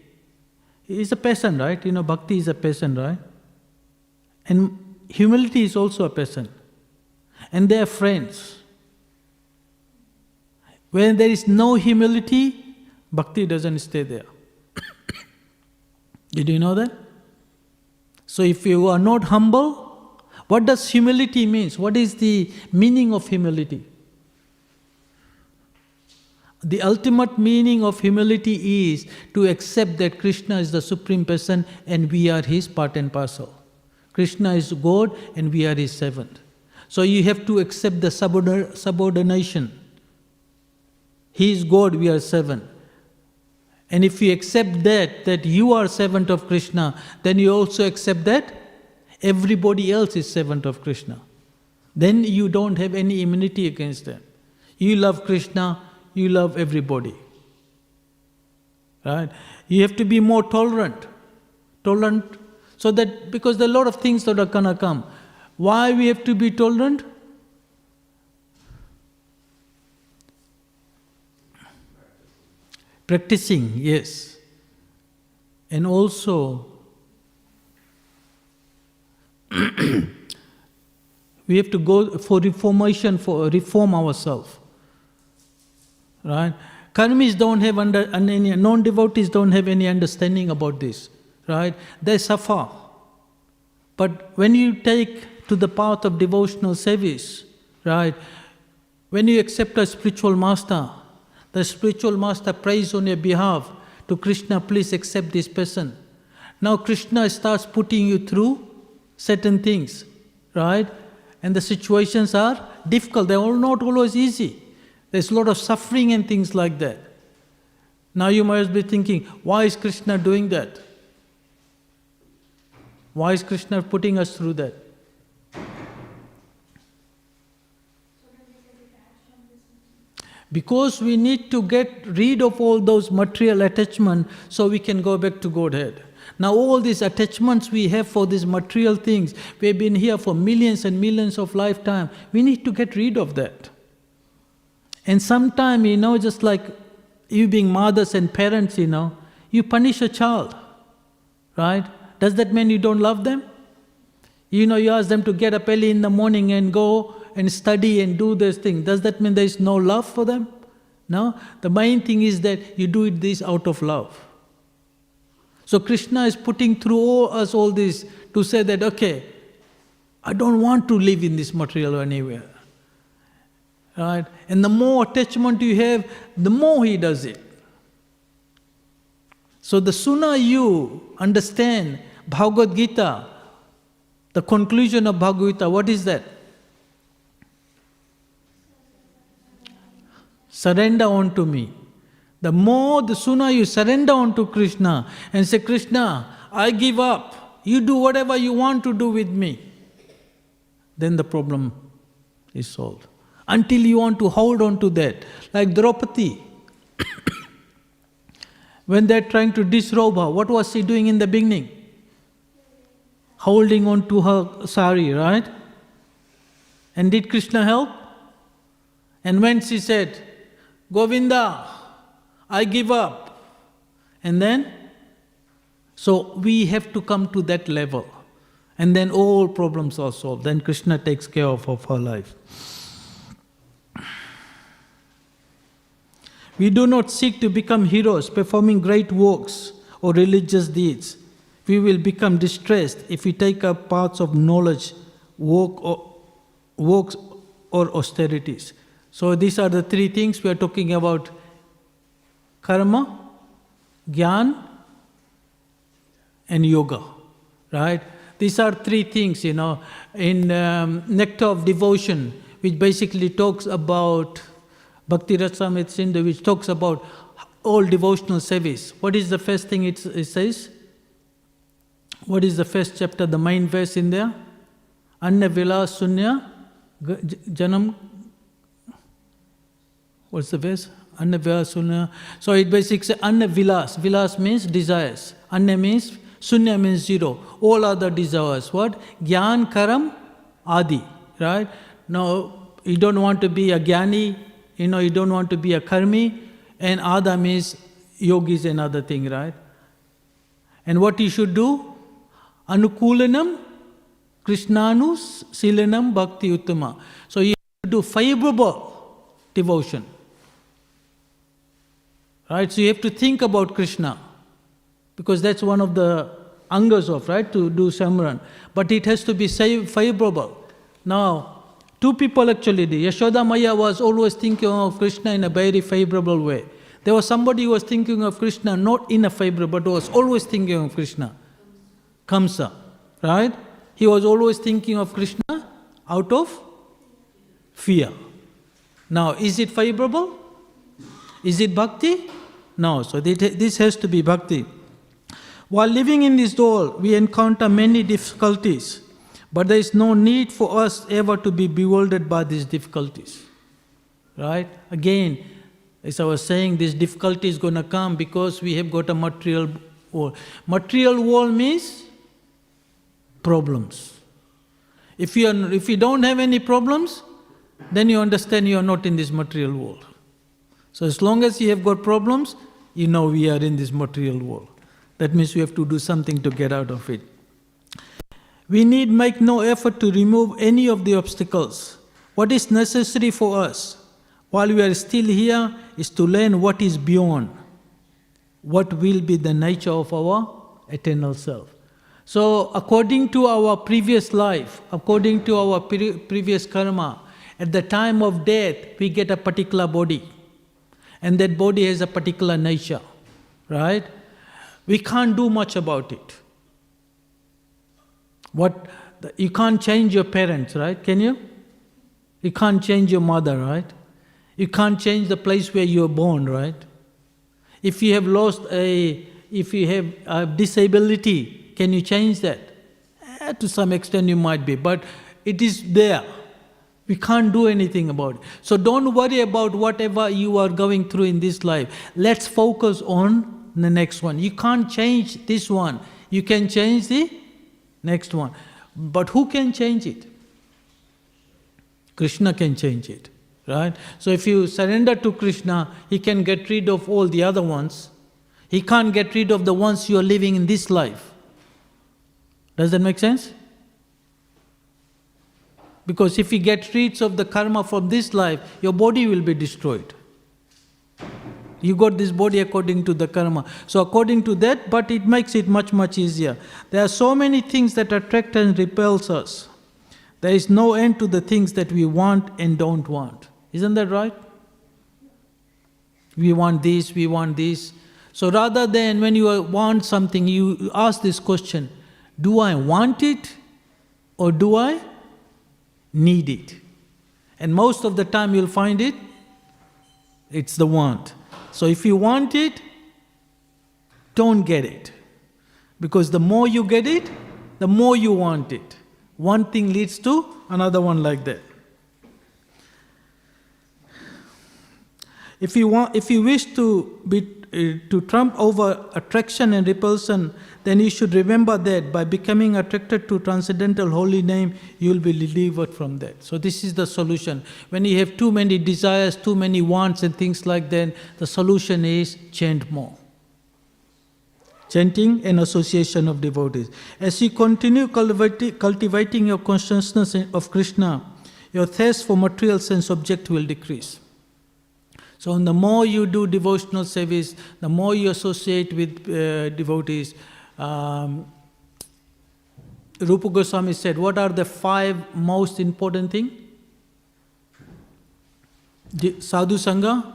is a person, right? Bhakti is a person, right? And humility is also a person. And they are friends. When there is no humility, bhakti doesn't stay there. Did you know that? So if you are not humble, what does humility mean? What is the meaning of humility? The ultimate meaning of humility is to accept that Krishna is the Supreme Person and we are His part and parcel. Krishna is God and we are His servant. So you have to accept the subordination. He is God, we are servant. And if you accept that you are servant of Krishna, then you also accept that everybody else is servant of Krishna. Then you don't have any immunity against them. You love Krishna, you love everybody. Right? You have to be more tolerant. Tolerant, so that, because there are a lot of things that are gonna come. Why we have to be tolerant? Practicing, yes. And also, we have to go for reformation, for reform ourselves. Right? Karmis don't have any, non-devotees don't have any understanding about this. Right? They suffer. But when you take to the path of devotional service, right? When you accept a spiritual master, the spiritual master prays on your behalf to Krishna, please accept this person. Now Krishna starts putting you through certain things, right? And the situations are difficult, they are not always easy. There's a lot of suffering and things like that. Now you might be thinking, why is Krishna doing that? Why is Krishna putting us through that? Because we need to get rid of all those material attachments so we can go back to Godhead. Now all these attachments we have for these material things, we've been here for millions and millions of lifetime. We need to get rid of that. And sometimes, just like you being mothers and parents, you punish a child, right? Does that mean you don't love them? You ask them to get up early in the morning and go and study and do this thing. Does that mean there is no love for them? No. The main thing is that you do this out of love. So Krishna is putting through us all this to say that, okay, I don't want to live in this material anywhere. Right? And the more attachment you have, the more he does it. So the sooner you understand Bhagavad Gita, the conclusion of Bhagavad Gita, what is that? Surrender unto me. The sooner you surrender unto Krishna and say, Krishna, I give up. You do whatever you want to do with me. Then the problem is solved. Until you want to hold on to that. Like Draupadi. When they're trying to disrobe her, what was she doing in the beginning? Holding on to her sari, right? And did Krishna help? And when she said, Govinda, I give up. And then? So we have to come to that level. And then all problems are solved. Then Krishna takes care of her life. We do not seek to become heroes, performing great works or religious deeds. We will become distressed if we take up paths of knowledge, works or austerities. So these are the three things we are talking about: karma, jnana, and yoga, right? These are three things, in Nectar of Devotion, which basically talks about Bhakti Rasamrita Sindhu, which talks about all devotional service. What is the first thing it says? What is the first chapter, the main verse in there? Anna Vilas Sunya Janam. What's the verse? Anna Vilas Sunya. So it basically says Anna Vilas. Vilas means desires. Anna means, Sunya means zero. All other desires. What? Gyan Karam Adi. Right? Now, you don't want to be a Gyani, you don't want to be a Karmi, and Ada means yogis and other thing, right? And what you should do? Anukulanam, Krishnanus, Silanam, Bhakti Uttama. So you have to do favorable devotion. Right? So you have to think about Krishna. Because that's one of the angas of, right, to do Samran. But it has to be favorable. Now, two people actually did. Yashoda Maya was always thinking of Krishna in a very favorable way. There was somebody who was thinking of Krishna not in a favorable, but was always thinking of Krishna. Kamsa, right? He was always thinking of Krishna out of fear. Now, is it favorable? Is it bhakti? No. So this has to be bhakti. While living in this world, we encounter many difficulties, but there is no need for us ever to be bewildered by these difficulties. Right? Again, as I was saying, this difficulty is going to come because we have got a material world. Material world means problems. If you don't have any problems, then you understand you are not in this material world. So as long as you have got problems, you know we are in this material world. That means we have to do something to get out of it. We need make no effort to remove any of the obstacles. What is necessary for us while we are still here is to learn what is beyond, what will be the nature of our eternal self. So according to our previous life, according to our previous karma, at the time of death, we get a particular body. And that body has a particular nature, right? We can't do much about it. You can't change your parents, right? Can you? You can't change your mother, right? You can't change the place where you were born, right? If you have a disability, can you change that? To some extent you might be, but it is there. We can't do anything about it. So don't worry about whatever you are going through in this life. Let's focus on the next one. You can't change this one. You can change the next one. But who can change it? Krishna can change it, right? So if you surrender to Krishna, He can get rid of all the other ones. He can't get rid of the ones you are living in this life. Does that make sense? Because if you get rid of the karma from this life, your body will be destroyed. You got this body according to the karma. So according to that, but it makes it much, much easier. There are so many things that attract and repels us. There is no end to the things that we want and don't want. Isn't that right? We want this, we want this. So rather than when you want something, you ask this question, do I want it or do I need it? And most of the time you'll find it's the want. So if you want it, don't get it. Because the more you get it, the more you want it. One thing leads to another one like that. If you wish to trump over attraction and repulsion, then you should remember that by becoming attracted to transcendental holy name, you will be delivered from that. So this is the solution. When you have too many desires, too many wants and things like that, the solution is chant more. Chanting and association of devotees. As you continue cultivating your consciousness of Krishna, your thirst for material sense object will decrease. So the more you do devotional service, the more you associate with devotees. Rupa Goswami said, what are the 5 most important things? Sadhu Sangha,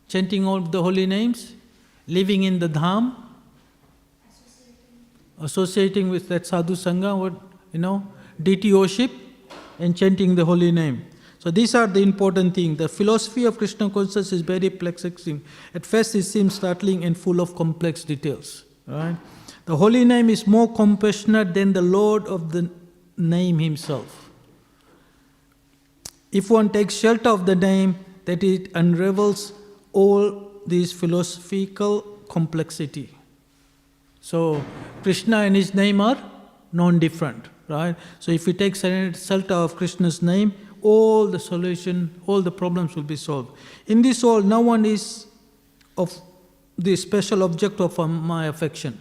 chanting all the holy names, living in the Dham, associating with that Sadhu Sangha, deity worship, and chanting the holy name. So these are the important things. The philosophy of Krishna consciousness is very perplexing. At first it seems startling and full of complex details. Right? The holy name is more compassionate than the Lord of the name himself. If one takes shelter of the name, that it unravels all this philosophical complexity. So Krishna and his name are non-different. Right? So if you take shelter of Krishna's name, all the solution, all the problems will be solved. In this world, no one is of the special object of my affection.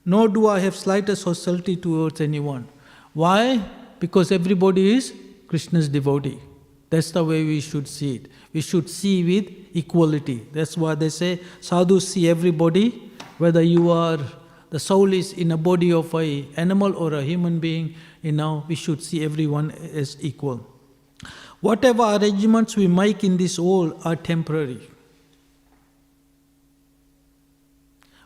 Nor do I have slightest hostility towards anyone. Why? Because everybody is Krishna's devotee. That's the way we should see it. We should see with equality. That's why they say, sadhus see everybody, whether the soul is in a body of an animal or a human being, we should see everyone as equal. Whatever arrangements we make in this world are temporary.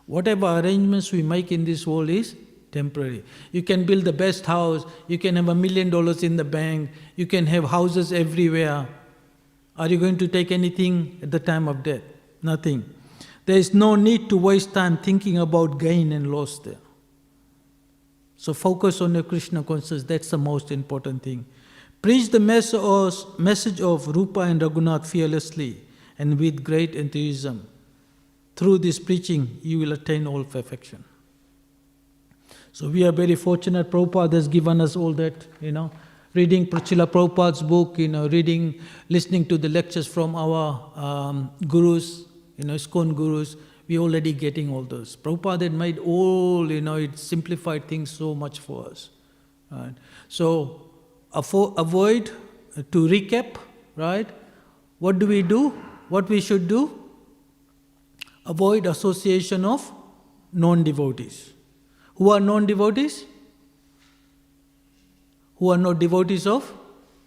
Whatever arrangements we make in this world is temporary. You can build the best house, you can have $1 million in the bank, you can have houses everywhere. Are you going to take anything at the time of death? Nothing. There is no need to waste time thinking about gain and loss there. So focus on your Krishna consciousness, that's the most important thing. Preach the message of Rupa and Raghunath fearlessly and with great enthusiasm. Through this preaching, you will attain all perfection. So we are very fortunate. Prabhupada has given us all that, reading Srila Prabhupada's book, listening to the lectures from our gurus, ISKCON gurus. We're already getting all those. Prabhupada had made all, it simplified things so much for us. Right? So, avoid, to recap, right? What do we do? What we should do? Avoid association of non-devotees. Who are non-devotees? Who are not devotees of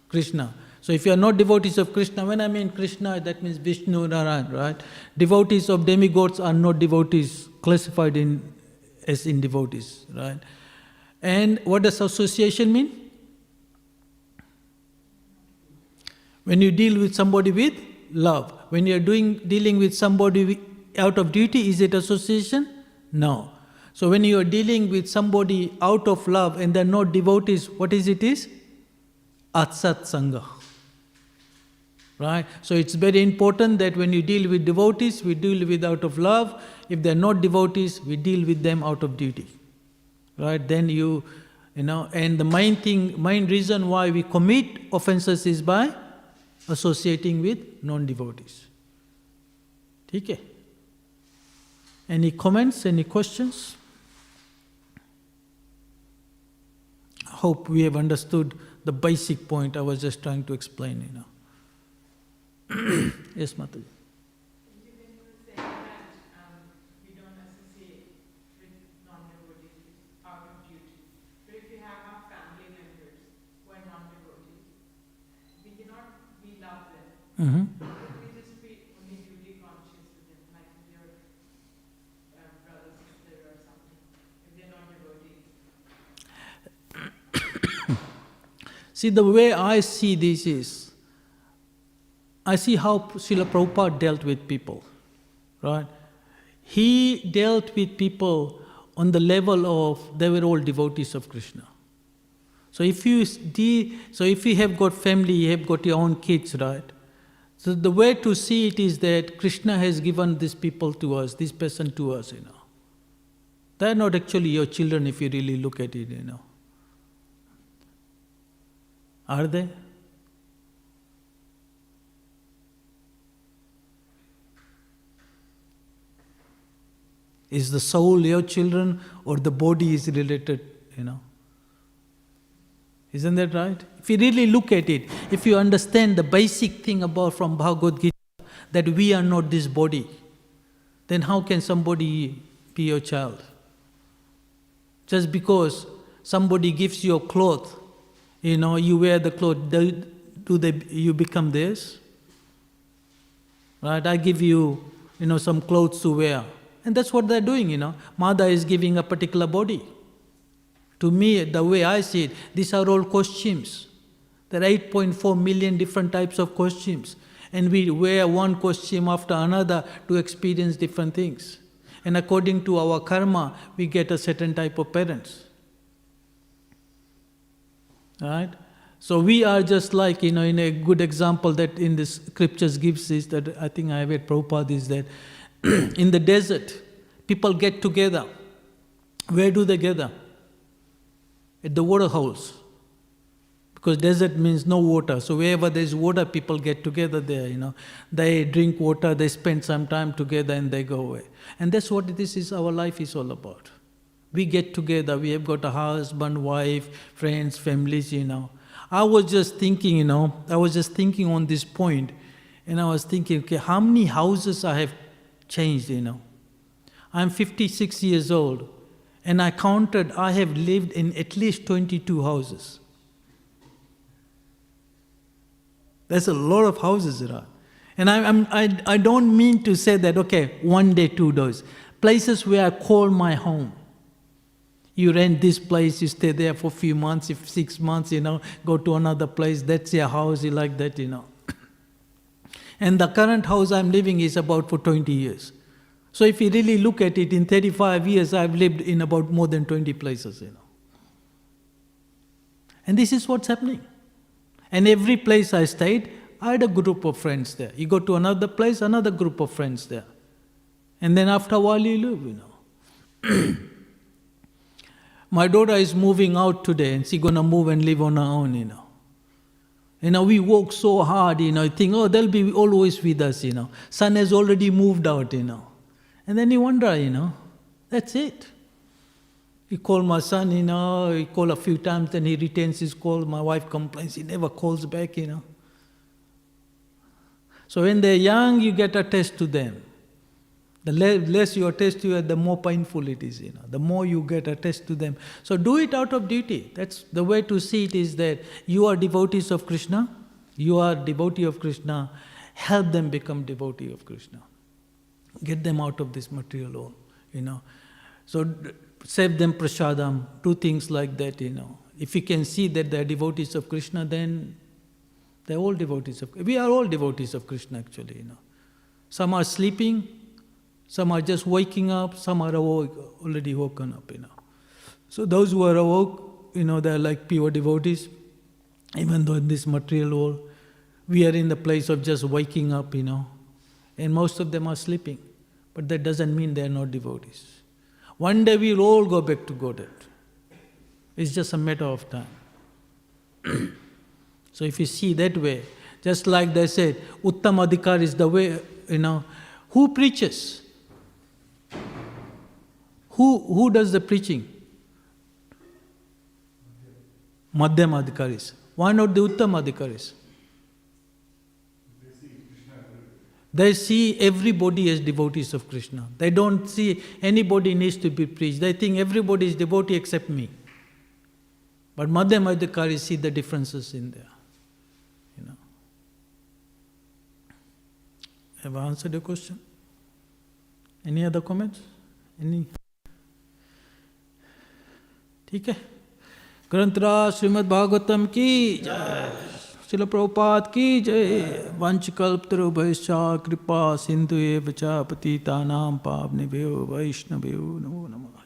Krishna. So if you are not devotees of Krishna, when I mean Krishna, that means Vishnu, Narayan, right? Devotees of demigods are not devotees, classified as in devotees, right? And what does association mean? When you deal with somebody with love. When you are dealing with somebody out of duty, is it association? No. So when you are dealing with somebody out of love and they are not devotees, what is it is? Atsat Sangha. Right? So it's very important that when you deal with devotees, we deal with out of love. If they are not devotees, we deal with them out of duty. Right? Then and the main reason why we commit offenses is by associating with non-devotees. Okay? Any comments, any questions? I hope we have understood the basic point I was just trying to explain, Yes, Mataji. You were saying that we don't associate with non-devotees out of duty. But if you have our family members who are non-devotees, we love them. Mm-hmm. We just be only duty conscious with them, like your brother, sister or something, if they're not devotees. See, the way I see this is, I see how Srila Prabhupada dealt with people, right? He dealt with people on the level of they were all devotees of Krishna. So if you have got family, you have got your own kids, right? So the way to see it is that Krishna has given these people to us, this person to us, They are not actually your children if you really look at it, Are they? Is the soul your children or the body is related, Isn't that right? If you really look at it, if you understand the basic thing about from Bhagavad Gita, that we are not this body, then how can somebody be your child? Just because somebody gives you a cloth, you wear the cloth, you become theirs? Right? I give you, some clothes to wear. And that's what they're doing, Mother is giving a particular body. To me, the way I see it, these are all costumes. There are 8.4 million different types of costumes. And we wear one costume after another to experience different things. And according to our karma, we get a certain type of parents. Right? So we are just like, in a good example that in the scriptures gives is that, I think I read Prabhupada is that, in the desert, people get together. Where do they gather? At the water holes. Because desert means no water. So wherever there is water, people get together there, They drink water, they spend some time together and they go away. And that's what this is, our life is all about. We get together, we have got a husband, wife, friends, families, I was just thinking, on this point, and I was thinking, okay, how many houses I have changed, I'm 56 years old, and I counted, I have lived in at least 22 houses. There's a lot of houses around. And I don't mean to say that, okay, 1 day, 2 days. Places where I call my home. You rent this place, you stay there for a few months, if 6 months, go to another place, that's your house, you like that, And the current house I'm living is about for 20 years. So if you really look at it, in 35 years, I've lived in about more than 20 places, And this is what's happening. And every place I stayed, I had a group of friends there. You go to another place, another group of friends there. And then after a while you live, My daughter is moving out today and she's going to move and live on her own, we work so hard, think, they'll be always with us, Son has already moved out, And then you wonder, that's it. You call my son, he call a few times, then he retains his call. My wife complains, he never calls back, So when they're young, you get attached to them. The less you attach to it, the more painful it is, The more you get attached to them. So do it out of duty. That's the way to see it is that you are devotees of Krishna. You are devotee of Krishna. Help them become devotee of Krishna. Get them out of this material world, So save them prasadam. Do things like that, If you can see that they are devotees of Krishna, then they're all devotees of Krishna. We are all devotees of Krishna actually, Some are sleeping. Some are just waking up, some are already woken up, So those who are awoke, they're like pure devotees. Even though in this material world, we are in the place of just waking up, And most of them are sleeping. But that doesn't mean they are not devotees. One day we'll all go back to Godhead. It's just a matter of time. So if you see that way, just like they said, Uttam Adhikar is the way, Who preaches? Who does the preaching? Madhyam Adhikaris. Why not the Uttam Adhikaris? They see everybody as devotees of Krishna. They don't see anybody needs to be preached. They think everybody is devotee except me. But Madhyam Adhikaris see the differences in there. Have I answered your question? Any other comments? Any? ठीक है ग्रंथराज श्रीमद् भागवतम की जय श्रील प्रभुपाद की जय वंशकल्पतरुभ्यश्च कृपा सिन्धुभ्यश्च पतितानां पावनेभ्यो वैष्णवेभ्यो नमो नमः।